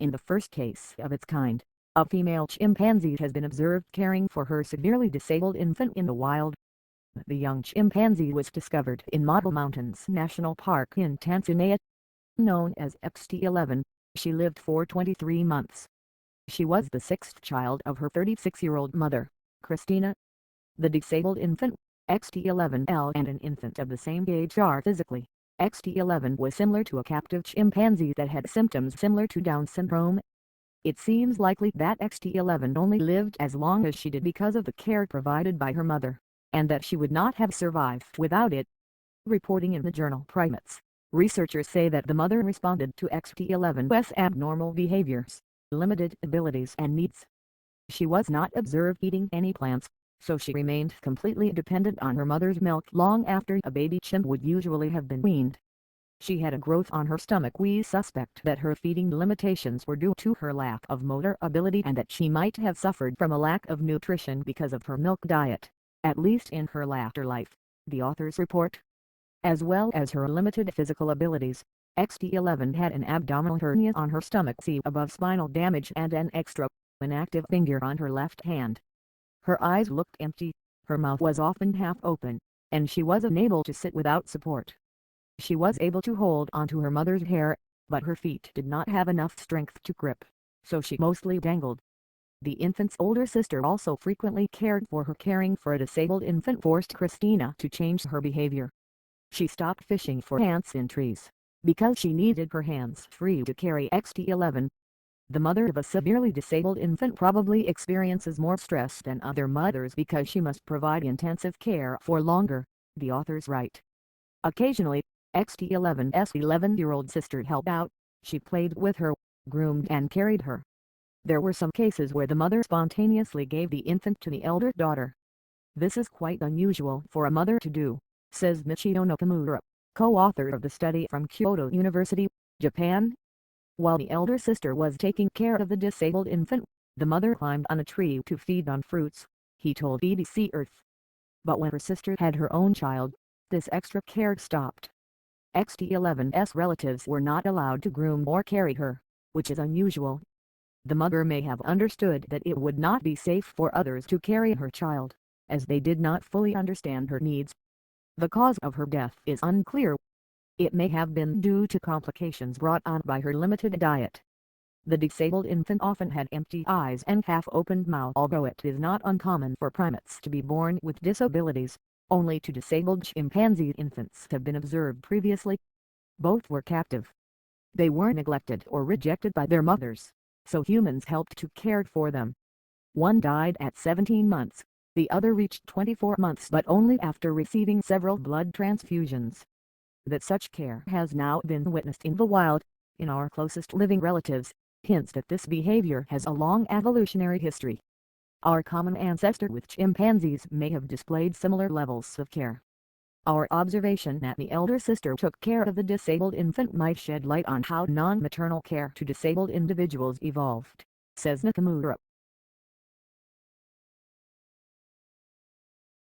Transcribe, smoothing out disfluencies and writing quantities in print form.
In the first case of its kind, a female chimpanzee has been observed caring for her severely disabled infant in the wild. The young chimpanzee was discovered in Mahale Mountains National Park in Tanzania. Known as XT11, she lived for 23 months. She was the sixth child of her 36-year-old mother, Christina. The disabled infant, XT11L, and an infant of the same age are physically. XT11 was similar to a captive chimpanzee that had symptoms similar to Down syndrome. It seems likely that XT11 only lived as long as she did because of the care provided by her mother, and that she would not have survived without it. Reporting in the journal Primates, researchers say that the mother responded to XT11's abnormal behaviors, limited abilities and needs. She was not observed eating any plants, so she remained completely dependent on her mother's milk long after a baby chimp would usually have been weaned. She had a growth on her stomach. We suspect that her feeding limitations were due to her lack of motor ability and that she might have suffered from a lack of nutrition because of her milk diet, at least in her latter life, the authors report. As well as her limited physical abilities, XT11 had an abdominal hernia on her stomach above spinal damage and an extra, inactive finger on her left hand. Her eyes looked empty, her mouth was often half open, and she was unable to sit without support. She was able to hold onto her mother's hair, but her feet did not have enough strength to grip, so she mostly dangled. The infant's older sister also frequently cared for her. Caring for a disabled infant forced Christina to change her behavior. She stopped fishing for ants in trees, because she needed her hands free to carry XT11. The mother of a severely disabled infant probably experiences more stress than other mothers because she must provide intensive care for longer, the authors write. Occasionally, XT11's 11-year-old sister helped out. She played with her, groomed and carried her. There were some cases where the mother spontaneously gave the infant to the elder daughter. This is quite unusual for a mother to do, says Michio Nakamura, co-author of the study from Kyoto University, Japan. While the elder sister was taking care of the disabled infant, the mother climbed on a tree to feed on fruits, he told BBC Earth. But when her sister had her own child, this extra care stopped. XT11's relatives were not allowed to groom or carry her, which is unusual. The mother may have understood that it would not be safe for others to carry her child, as they did not fully understand her needs. The cause of her death is unclear. It may have been due to complications brought on by her limited diet. The disabled infant often had empty eyes and half-opened mouth. Although it is not uncommon for primates to be born with disabilities, only 2 disabled chimpanzee infants have been observed previously. Both were captive. They were neglected or rejected by their mothers, so humans helped to care for them. One died at 17 months, the other reached 24 months but only after receiving several blood transfusions. That such care has now been witnessed in the wild, in our closest living relatives, hints that this behavior has a long evolutionary history. Our common ancestor with chimpanzees may have displayed similar levels of care. Our observation that the elder sister took care of the disabled infant might shed light on how non-maternal care to disabled individuals evolved, says Nakamura.